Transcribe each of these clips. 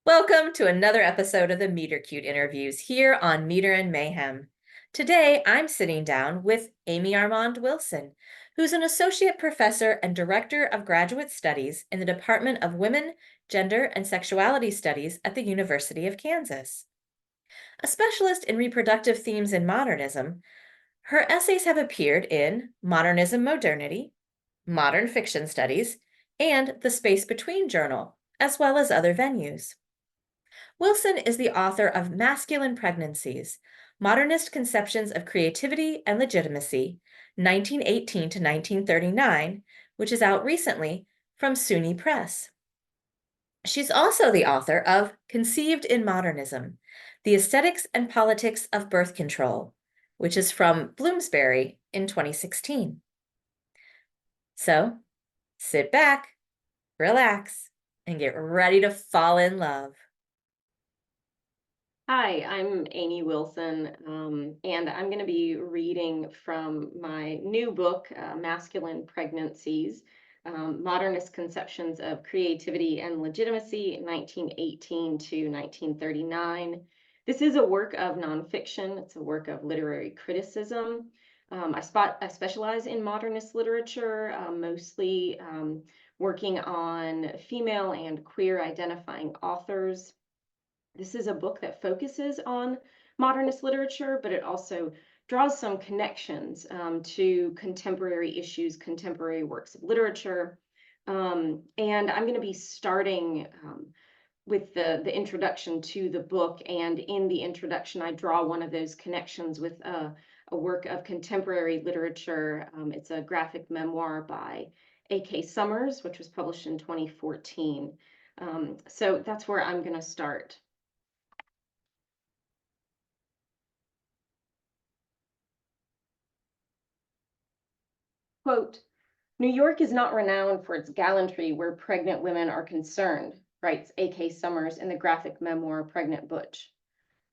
Welcome to another episode of the Meter Cute interviews here on Meter and Mayhem. Today, I'm sitting down with Aimee Armande Wilson, who's an associate professor and director of graduate studies in the Department of Women, Gender, and Sexuality Studies at the University of Kansas. A specialist in reproductive themes in modernism, her essays have appeared in Modernism Modernity, Modern Fiction Studies, and the Space Between Journal, as well as other venues. Wilson is the author of Masculine Pregnancies, Modernist Conceptions of Creativity and Legitimacy, 1918 to 1939, which is out recently from SUNY Press. She's also the author of Conceived in Modernism, The Aesthetics and Politics of Birth Control, which is from Bloomsbury in 2016. So, sit back, relax, and get ready to fall in love. Hi, I'm Aimee Wilson, and I'm going to be reading from my new book, Masculine Pregnancies, Modernist Conceptions of Creativity and Legitimacy, 1918 to 1939. This is a work of nonfiction. It's a work of literary criticism. I specialize in modernist literature, mostly working on female and queer identifying authors. This is a book that focuses on modernist literature, but it also draws some connections to contemporary issues, contemporary works of literature. And I'm going to be starting with the introduction to the book. And in the introduction, I draw one of those connections with a work of contemporary literature. It's a graphic memoir by A.K. Summers, which was published in 2014. So that's where I'm going to start. Quote, New York is not renowned for its gallantry where pregnant women are concerned, writes A.K. Summers in the graphic memoir Pregnant Butch.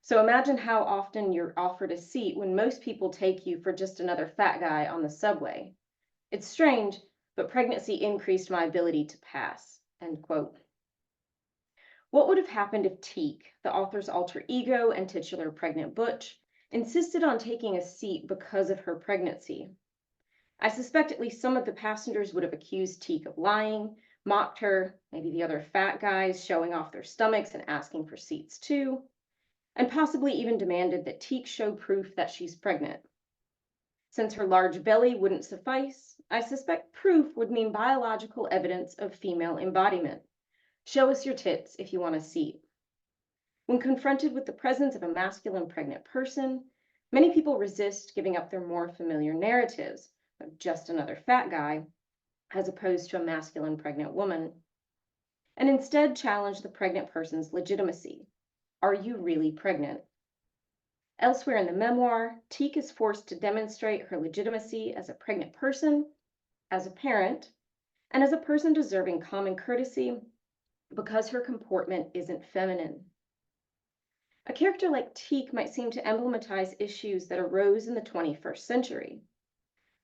So imagine how often you're offered a seat when most people take you for just another fat guy on the subway. It's strange, but pregnancy increased my ability to pass, end quote. What would have happened if Teak, the author's alter ego and titular Pregnant Butch, insisted on taking a seat because of her pregnancy? I suspect at least some of the passengers would have accused Teak of lying, mocked her, maybe the other fat guys showing off their stomachs and asking for seats too, and possibly even demanded that Teak show proof that she's pregnant. Since her large belly wouldn't suffice, I suspect proof would mean biological evidence of female embodiment. Show us your tits if you want a seat. When confronted with the presence of a masculine pregnant person, many people resist giving up their more familiar narratives of just another fat guy, as opposed to a masculine pregnant woman, and instead challenge the pregnant person's legitimacy. Are you really pregnant? Elsewhere in the memoir, Teak is forced to demonstrate her legitimacy as a pregnant person, as a parent, and as a person deserving common courtesy because her comportment isn't feminine. A character like Teak might seem to emblematize issues that arose in the 21st century.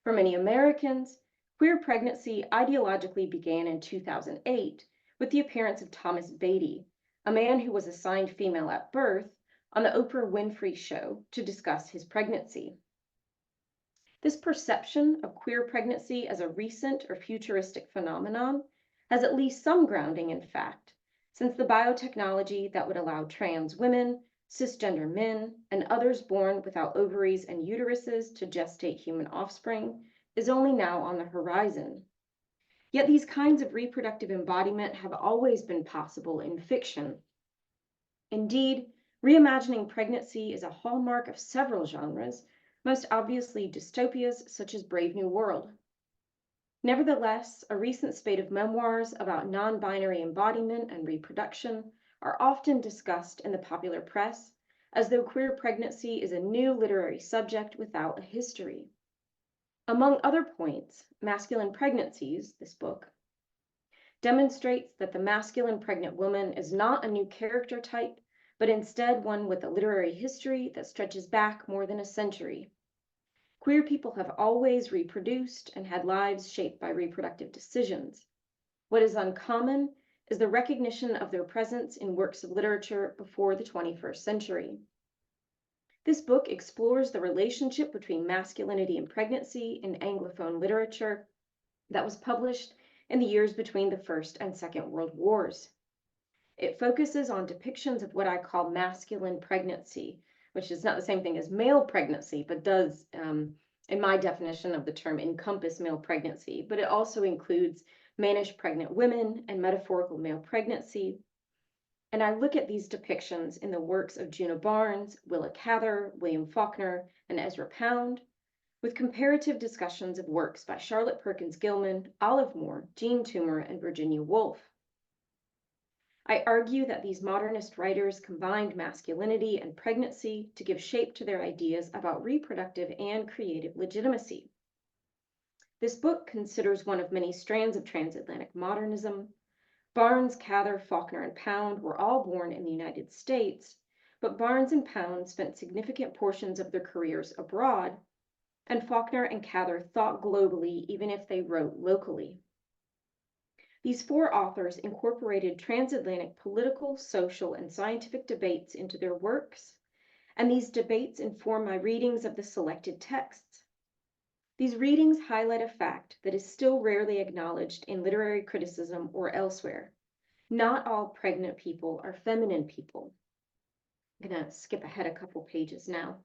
For many Americans, queer pregnancy ideologically began in 2008 with the appearance of Thomas Beatty, a man who was assigned female at birth, on the Oprah Winfrey Show to discuss his pregnancy. This perception of queer pregnancy as a recent or futuristic phenomenon has at least some grounding in fact, since the biotechnology that would allow trans women, cisgender men, and others born without ovaries and uteruses to gestate human offspring is only now on the horizon. Yet these kinds of reproductive embodiment have always been possible in fiction. Indeed, reimagining pregnancy is a hallmark of several genres, most obviously dystopias such as Brave New World. Nevertheless, a recent spate of memoirs about non-binary embodiment and reproduction are often discussed in the popular press, as though queer pregnancy is a new literary subject without a history. Among other points, Masculine Pregnancies, this book, demonstrates that the masculine pregnant woman is not a new character type, but instead one with a literary history that stretches back more than a century. Queer people have always reproduced and had lives shaped by reproductive decisions. What is uncommon is the recognition of their presence in works of literature before the 21st century. This book explores the relationship between masculinity and pregnancy in Anglophone literature that was published in the years between the First and Second World Wars. It focuses on depictions of what I call masculine pregnancy, which is not the same thing as male pregnancy, but does, in my definition of the term, encompass male pregnancy. But it also includes mannish pregnant women and metaphorical male pregnancy. And I look at these depictions in the works of Juna Barnes, Willa Cather, William Faulkner, and Ezra Pound, with comparative discussions of works by Charlotte Perkins Gilman, Olive Moore, Jean Toomer, and Virginia Woolf. I argue that these modernist writers combined masculinity and pregnancy to give shape to their ideas about reproductive and creative legitimacy. This book considers one of many strands of transatlantic modernism. Barnes, Cather, Faulkner, and Pound were all born in the United States, but Barnes and Pound spent significant portions of their careers abroad, and Faulkner and Cather thought globally even if they wrote locally. These four authors incorporated transatlantic political, social, and scientific debates into their works, and these debates inform my readings of the selected texts. These readings highlight a fact that is still rarely acknowledged in literary criticism or elsewhere. Not all pregnant people are feminine people. I'm going to skip ahead a couple pages now.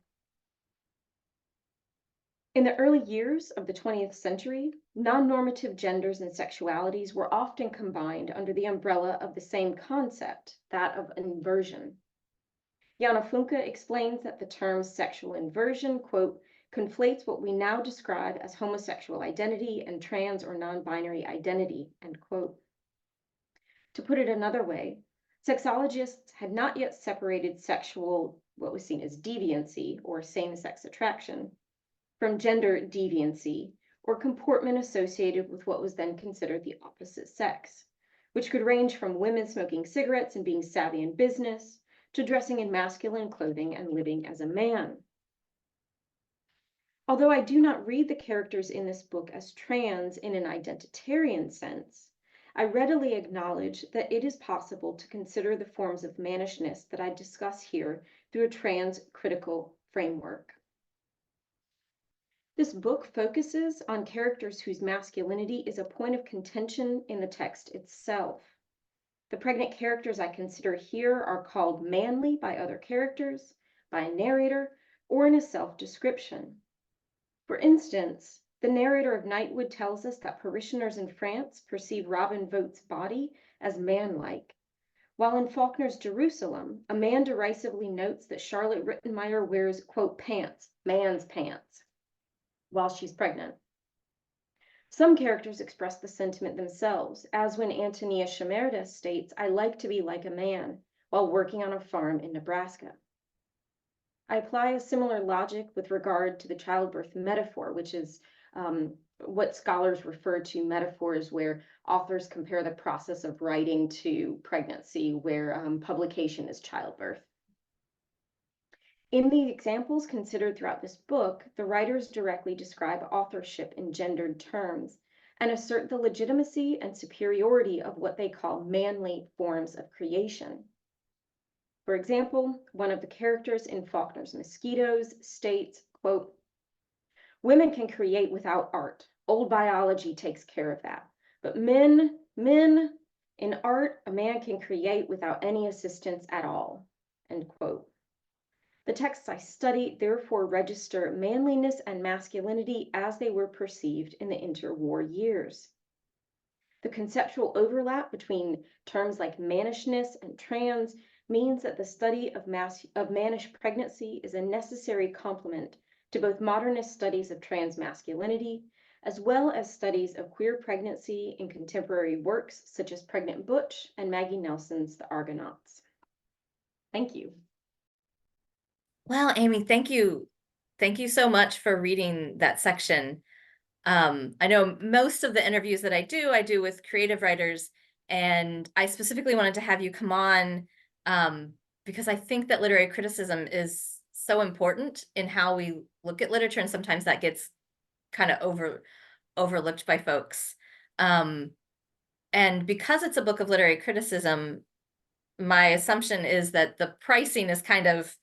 In the early years of the 20th century, non-normative genders and sexualities were often combined under the umbrella of the same concept, that of inversion. Jana Funke explains that the term sexual inversion, quote, conflates what we now describe as homosexual identity and trans or non-binary identity, end quote. To put it another way, sexologists had not yet separated sexual, what was seen as deviancy or same-sex attraction, from gender deviancy or comportment associated with what was then considered the opposite sex, which could range from women smoking cigarettes and being savvy in business to dressing in masculine clothing and living as a man. Although I do not read the characters in this book as trans in an identitarian sense, I readily acknowledge that it is possible to consider the forms of mannishness that I discuss here through a trans-critical framework. This book focuses on characters whose masculinity is a point of contention in the text itself. The pregnant characters I consider here are called manly by other characters, by a narrator, or in a self-description. For instance, the narrator of Knightwood tells us that parishioners in France perceive Robin Vote's body as manlike, while in Faulkner's Jerusalem, a man derisively notes that Charlotte Rittenmeyer wears, quote, pants, man's pants, while she's pregnant. Some characters express the sentiment themselves, as when Antonia Shimerda states, I like to be like a man, while working on a farm in Nebraska. I apply a similar logic with regard to the childbirth metaphor, which is what scholars refer to metaphors where authors compare the process of writing to pregnancy, where publication is childbirth. In the examples considered throughout this book, the writers directly describe authorship in gendered terms and assert the legitimacy and superiority of what they call manly forms of creation. For example, one of the characters in Faulkner's Mosquitoes states, quote, women can create without art. Old biology takes care of that. But men, in art, a man can create without any assistance at all, end quote. The texts I study therefore register manliness and masculinity as they were perceived in the interwar years. The conceptual overlap between terms like mannishness and trans means that the study of mannish pregnancy is a necessary complement to both modernist studies of trans masculinity, as well as studies of queer pregnancy in contemporary works such as Pregnant Butch and Maggie Nelson's The Argonauts. Thank you. Wow, Aimee, thank you. Thank you so much for reading that section. I know most of the interviews that I do with creative writers, and I specifically wanted to have you come on because I think that literary criticism is so important in how we look at literature, and sometimes that gets kind of overlooked by folks. And And because it's a book of literary criticism, my assumption is that the pricing is kind of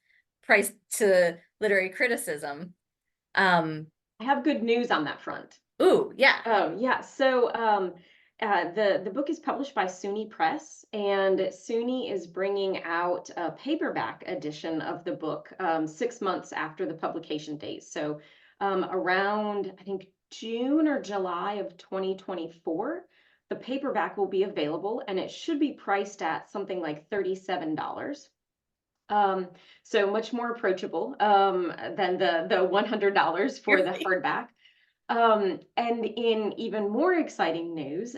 priced to literary criticism. I have good news on that front. Ooh, yeah. Oh, yeah. So the book is published by SUNY Press, and SUNY is bringing out a paperback edition of the book 6 months after the publication date. So around, I think, June or July of 2024, the paperback will be available, and it should be priced at something like $37. So much more approachable than the $100 for the hardback. And in even more exciting news,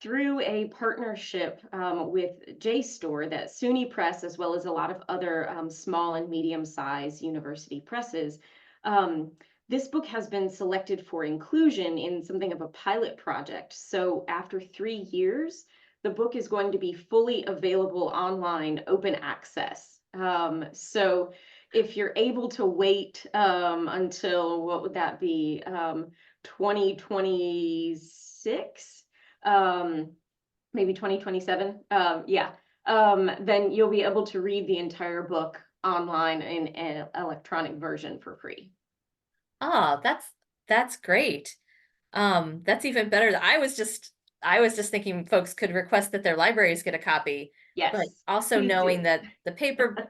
through a partnership with JSTOR, that SUNY Press, as well as a lot of other small and medium-sized university presses, this book has been selected for inclusion in something of a pilot project. So after 3 years, the book is going to be fully available online, open access. So if you're able to wait until, what would that be, 2026, maybe 2027, yeah, then you'll be able to read the entire book online in an electronic version for free. Oh, that's great. That's even better. I was just thinking folks could request that their libraries get a copy, but Yes, also please knowing do. that the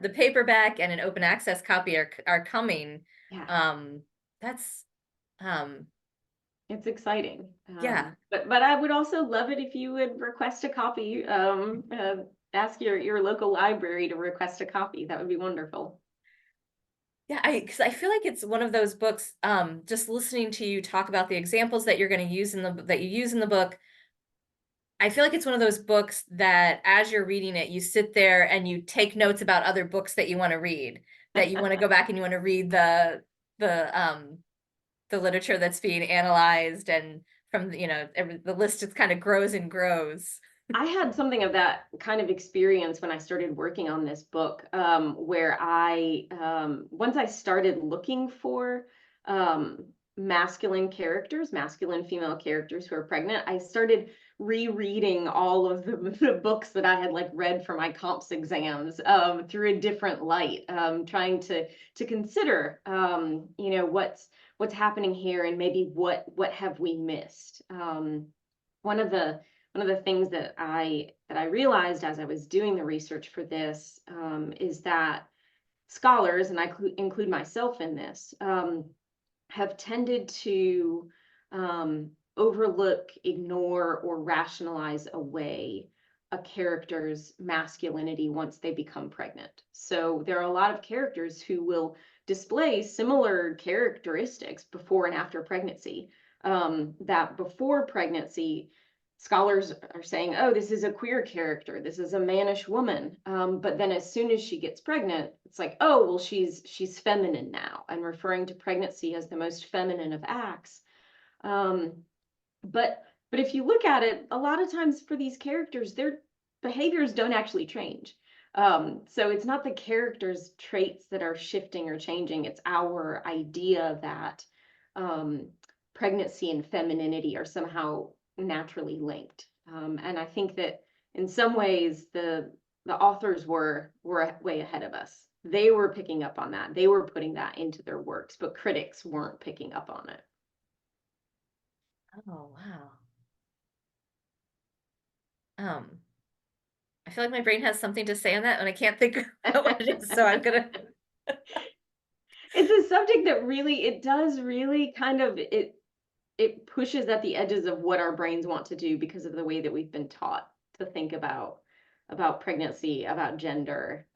paperback and an open access copy are coming. Yeah, Um, that's um it's exciting. yeah. But I would also love it if you would request a copy. Ask your local library to request a copy. That would be wonderful. Yeah, because I feel like it's one of those books, just listening to you talk about the examples that you're going to use that you use in the book. I feel like it's one of those books that as you're reading it, you sit there and you take notes about other books that you want to read, that you want to go back and you want to read the the literature that's being analyzed, and from the list just kind of grows and grows. I had something of that kind of experience when I started working on this book, where once I started looking for masculine characters, masculine female characters who are pregnant, I started rereading all of the books that I had like read for my comps exams through a different light, trying to consider, what's happening here, and maybe what have we missed. One of the things that I realized as I was doing the research for this, is that scholars, and I include myself in this, have tended to overlook, ignore, or rationalize away a character's masculinity once they become pregnant. So there are a lot of characters who will display similar characteristics before and after pregnancy. That before pregnancy, scholars are saying, oh, this is a queer character, this is a mannish woman. But then as soon as she gets pregnant, it's like, oh, well, she's feminine now, and referring to pregnancy as the most feminine of acts. Um, but if you look at it, a lot of times for these characters, their behaviors don't actually change. So it's not the character's traits that are shifting or changing, it's our idea that pregnancy and femininity are somehow naturally linked. And I think that in some ways the authors were way ahead of us. They were picking up on that. They were putting that into their works, but critics weren't picking up on it. Oh, wow. Um, I feel like my brain has something to say on that, and I can't think of what it is. So I'm gonna. It's a subject that really, it does really kind of, it pushes at the edges of what our brains want to do because of the way that we've been taught to think about pregnancy, about gender,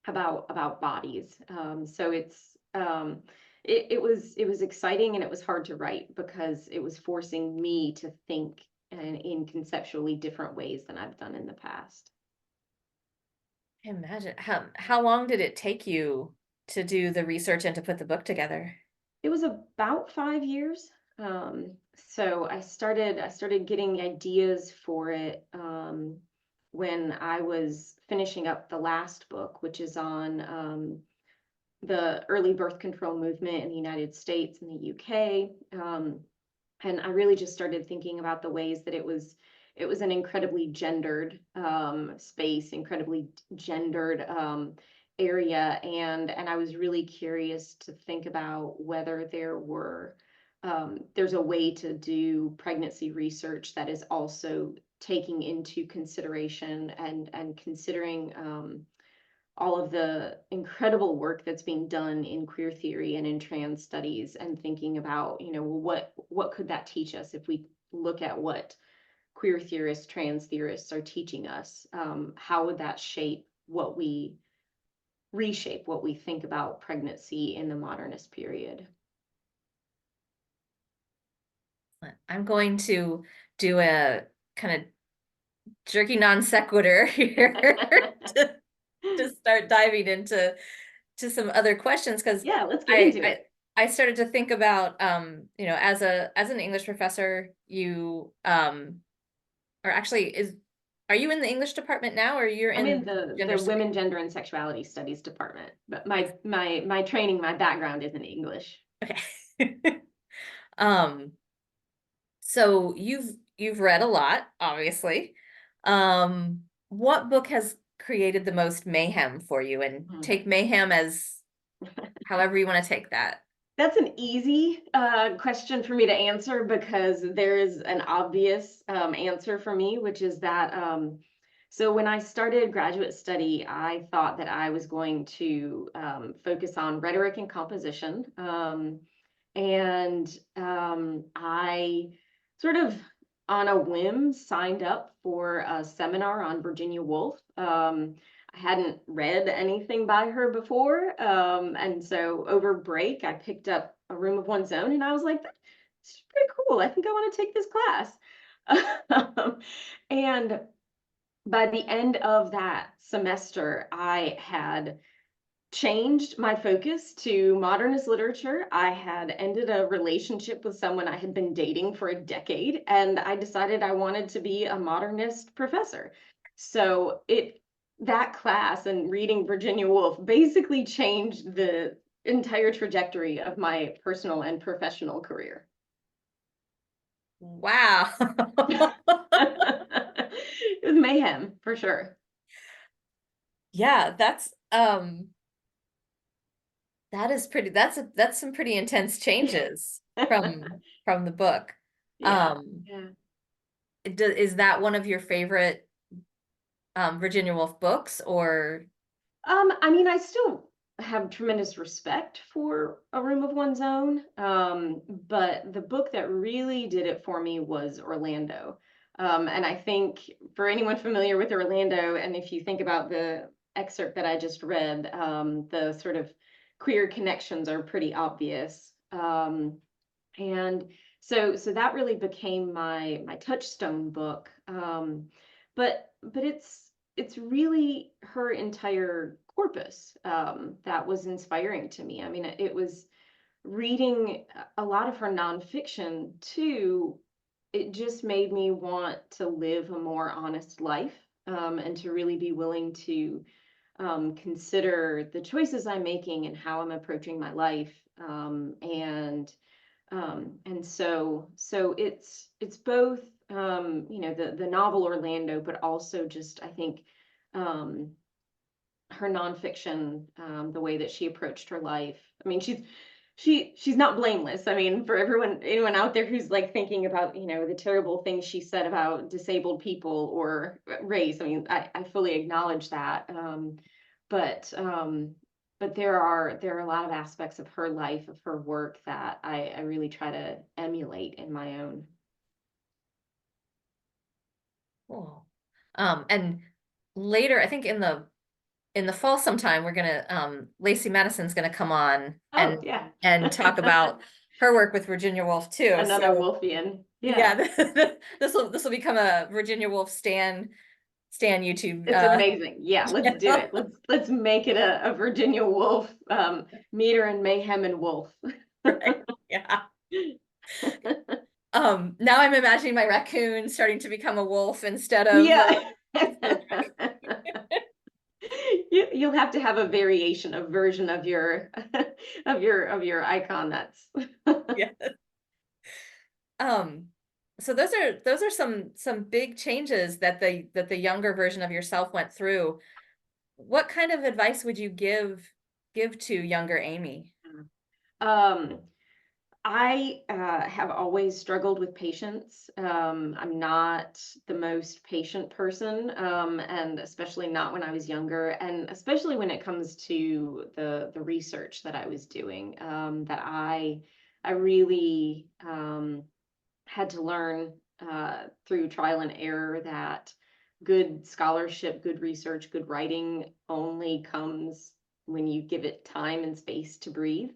about bodies. So it was exciting, and it was hard to write because it was forcing me to think in conceptually different ways than I've done in the past. Imagine how long did it take you to do the research and to put the book together? It was about 5 years. So I started getting ideas for it when I was finishing up the last book, which is on the early birth control movement in the United States and the UK. And I really just started thinking about the ways that it was it was an incredibly gendered space, incredibly gendered area, and I was really curious to think about whether there's a way to do pregnancy research that is also taking into consideration and considering all of the incredible work that's being done in queer theory and in trans studies, and thinking about, what could that teach us if we look at what queer theorists, trans theorists are teaching us? How would that reshape what we think about pregnancy in the modernist period? I'm going to do a kind of jerky non sequitur here to start diving into some other questions, because Yeah, let's get into it. I started to think about as an English professor, you or actually are you in the English department now, or you're I'm in in the Women, Gender, and Sexuality Studies department, but my training, my background is in English. Okay. So you've read a lot, obviously. What book has created the most mayhem for you? And take mayhem as however you want to take that. That's an easy question for me to answer, because there is an obvious answer for me, which is that so when I started graduate study, I thought that I was going to focus on rhetoric and composition. And I sort of on a whim signed up for a seminar on Virginia Woolf. I hadn't read anything by her before. And so over break, I picked up A Room of One's Own, and I was like, "This is pretty cool. I think I want to take this class." And by the end of that semester, I had changed my focus to modernist literature. I had ended a relationship with someone I had been dating for a decade, and I decided I wanted to be a modernist professor. So that class and reading Virginia Woolf basically changed the entire trajectory of my personal and professional career. Wow. It was mayhem for sure. Yeah, that is pretty, that's some pretty intense changes from the book. Yeah. Is that one of your favorite Virginia Woolf books, or? I mean, I still have tremendous respect for A Room of One's Own, but the book that really did it for me was Orlando. And I think for anyone familiar with Orlando, and if you think about the excerpt that I just read, the sort of queer connections are pretty obvious. And so that really became my touchstone book. But it's really her entire corpus that was inspiring to me. I mean, it was reading a lot of her nonfiction too. It just made me want to live a more honest life, and to really be willing to consider the choices I'm making and how I'm approaching my life. And so it's both the novel Orlando, but also just I think her nonfiction, the way that she approached her life. I mean, she's not blameless. I mean, for anyone out there who's like thinking about the terrible things she said about disabled people or race, I mean, I fully acknowledge that. But there are a lot of aspects of her life, of her work, that I really try to emulate in my own. Cool. And later, I think in the fall sometime, we're gonna Lacey Madison's gonna come on Oh, yeah. and talk about her work with Virginia Woolf too. Another So Woolfian. yeah, this will become a Virginia Woolf stan YouTube. It's amazing. Yeah, let's do it. Let's make it a Virginia Woolf, Meter and Mayhem and Wolf. Right. Yeah. Now I'm imagining my raccoon starting to become a wolf instead of Yeah. You'll have to have a variation, a version of your of your icon. That's yeah. Um, So those are some big changes that the younger version of yourself went through. What kind of advice would you give to younger Aimee? Um, I have always struggled with patience. I'm not the most patient person, and especially not when I was younger, and especially when it comes to the research that I was doing. That I really had to learn through trial and error that good scholarship, good research, good writing only comes when you give it time and space to breathe.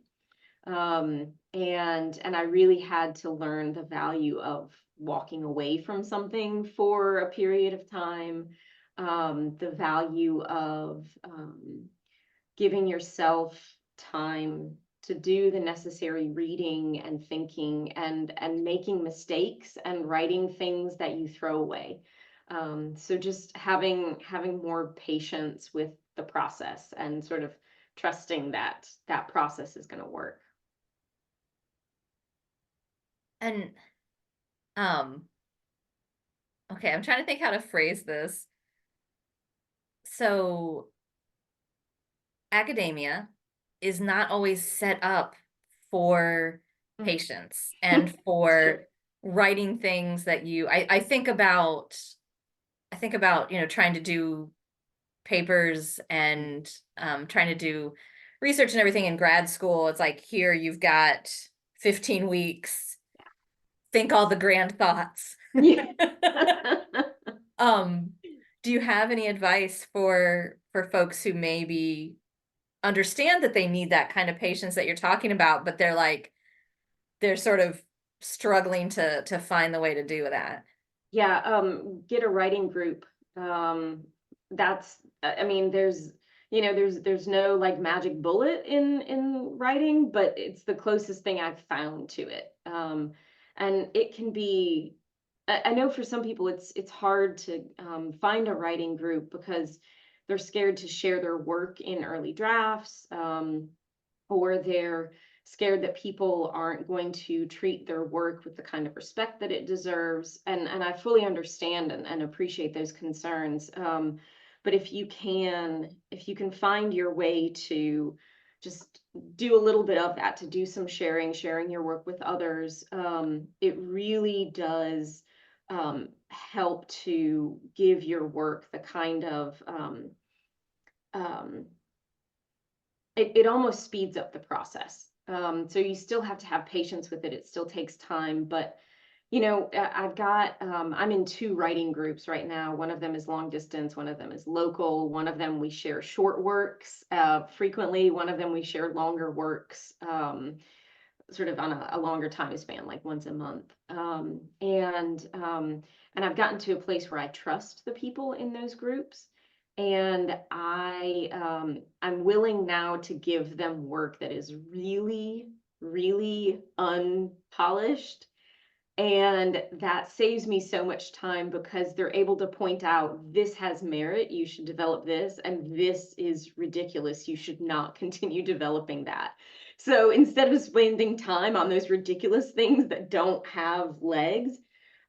And I really had to learn the value of walking away from something for a period of time, the value of giving yourself time to do the necessary reading and thinking and making mistakes and writing things that you throw away. So just having more patience with the process and sort of trusting that that process is going to work. And um, okay, I'm trying to think how to phrase this. So academia is not always set up for Mm. patience and It's true. for writing things that I think about, trying to do papers and trying to do research and everything in grad school. It's like, here you've got 15 weeks, think all the grand thoughts. Yeah. Um, do you have any advice for folks who maybe understand that they need that kind of patience that you're talking about, but they're sort of struggling to find the way to do that? Yeah, get a writing group. That's, I mean, there's no like magic bullet in writing, but it's the closest thing I've found to it. And it can be, I know for some people it's hard to find a writing group because they're scared to share their work in early drafts. Or they're scared that people aren't going to treat their work with the kind of respect that it deserves. And I fully understand and appreciate those concerns. But if you can find your way to just do a little bit of that, to do some sharing your work with others, it really does help to give your work the kind of um, it almost speeds up the process. So you still have to have patience with it. It still takes time, but I'm in two writing groups right now. One of them is long distance, one of them is local. One of them we share short works frequently. One of them we share longer works, sort of on a longer time span, like once a month. And I've gotten to a place where I trust the people in those groups, and I'm willing now to give them work that is really, really unpolished, and that saves me so much time because they're able to point out this has merit, you should develop this, and this is ridiculous, you should not continue developing that. So instead of spending time on those ridiculous things that don't have legs,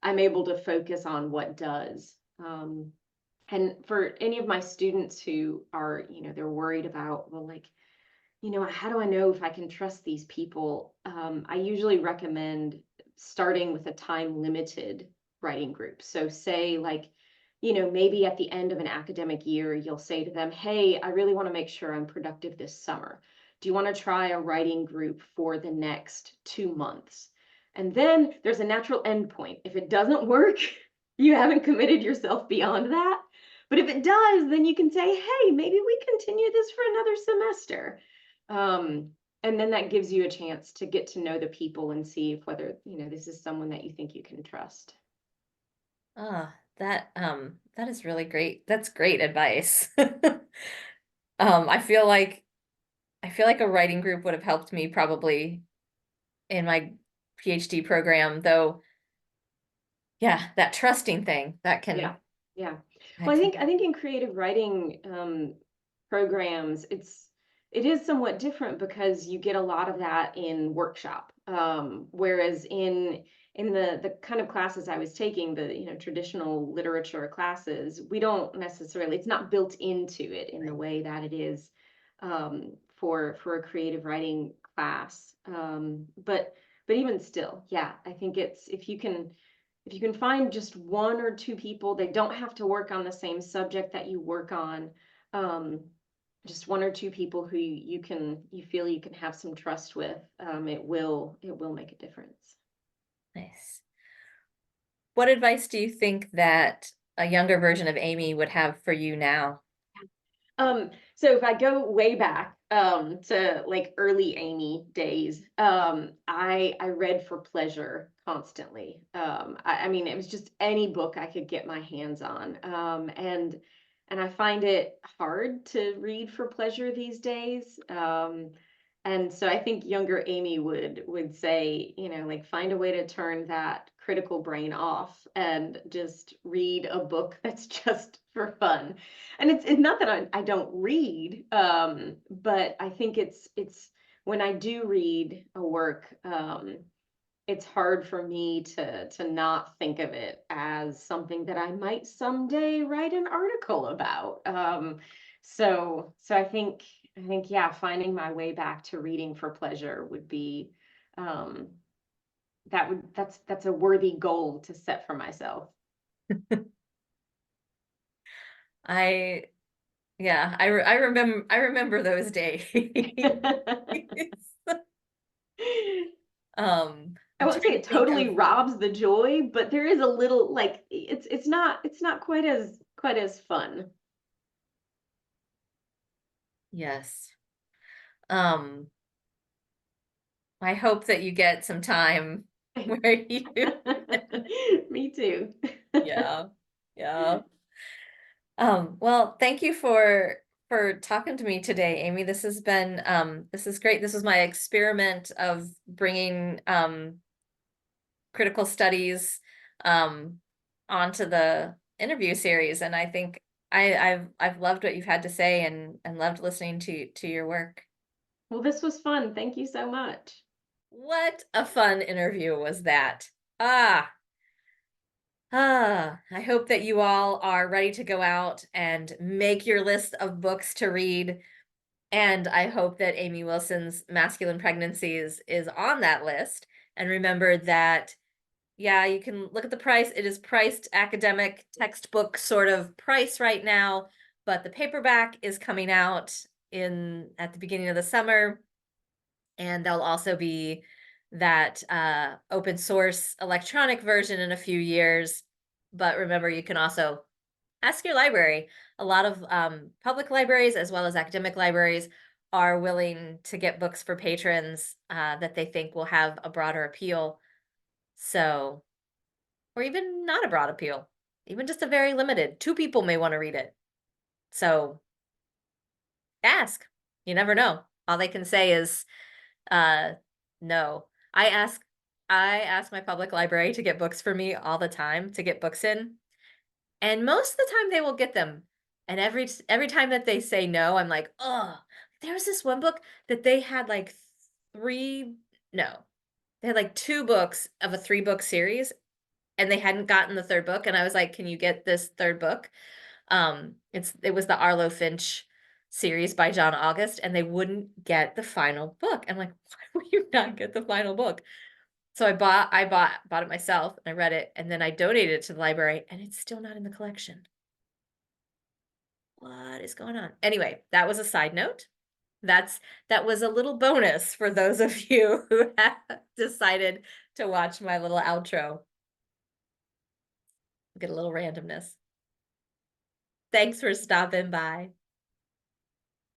I'm able to focus on what does. And for any of my students who are, they're worried about, well, like, how do I know if I can trust these people? I usually recommend starting with a time limited writing group. So say like, maybe at the end of an academic year, you'll say to them, hey, I really want to make sure I'm productive this summer. Do you want to try a writing group for the next 2 months? And then there's a natural end point. If it doesn't work, you haven't committed yourself beyond that. But if it does, then you can say, hey, maybe we continue this for another semester. And then that gives you a chance to get to know the people and see if whether, this is someone that you think you can trust. That is really great. That's great advice. I feel like a writing group would have helped me probably in my PhD program, though. Yeah, that trusting thing Yeah. Yeah. that Well, I can think I think in creative writing programs, it is somewhat different because you get a lot of that in workshop. Whereas in the kind of classes I was taking, the traditional literature classes, we don't necessarily, it's not built into it in the way that it is for a creative writing class. But even still, yeah, I think it's, if you can find just one or two people, they don't have to work on the same subject that you work on. Just one or two people who you feel you can have some trust with, it will make a difference. Nice. What advice do you think that a younger version of Aimee would have for you now? So if I go way back, to like early Aimee days, I read for pleasure constantly. I mean, it was just any book I could get my hands on. And I find it hard to read for pleasure these days. And so I think younger Aimee would say, like, find a way to turn that critical brain off and just read a book that's just for fun. And it's not that I don't read, but I think it's when I do read a work, it's hard for me to not think of it as something that I might someday write an article about. So I think yeah, finding my way back to reading for pleasure would be, um, that's a worthy goal to set for myself. I Yeah, I remember those days. I I'm won't say trying to it think totally of, robs the joy, but there is a little, like, it's not quite as fun. yes. Um, I hope that you get some time where you, Me too. yeah, yeah. Well, thank you for talking to me today, Aimee. This is great. This was my experiment of bringing critical studies um onto the interview series, and I think I've loved what you've had to say and loved listening to your work. Well, this was fun. Thank you so much. What a fun interview was that. Ah, I hope that you all are ready to go out and make your list of books to read. And I hope that Aimee Wilson's Masculine Pregnancies is on that list. And remember that, yeah, you can look at the price. It is priced academic textbook sort of price right now, but the paperback is coming out in at the beginning of the summer. And there'll also be that open source electronic version in a few years. But remember, you can also ask your library. A lot of public libraries, as well as academic libraries, are willing to get books for patrons that they think will have a broader appeal. So, or even not a broad appeal, even just a very limited. Two people may want to read it. So ask. You never know. All they can say is uh no. I ask my public library to get books for me all the time to get books in. And most of the time they will get them. And every time that they say no, I'm like, oh, there was this one book that they had like three, no, they had like two books of a three-book series, and they hadn't gotten the third book. And I was like, can you get this third book? It was the Arlo Finch series by John August, and they wouldn't get the final book. I'm like, why will you not get the final book? So I bought it myself, and I read it, and then I donated it to the library, and it's still not in the collection. What is going on? Anyway, that was a side note. That was a little bonus for those of you who have decided to watch my little outro. Get a little randomness. Thanks for stopping by.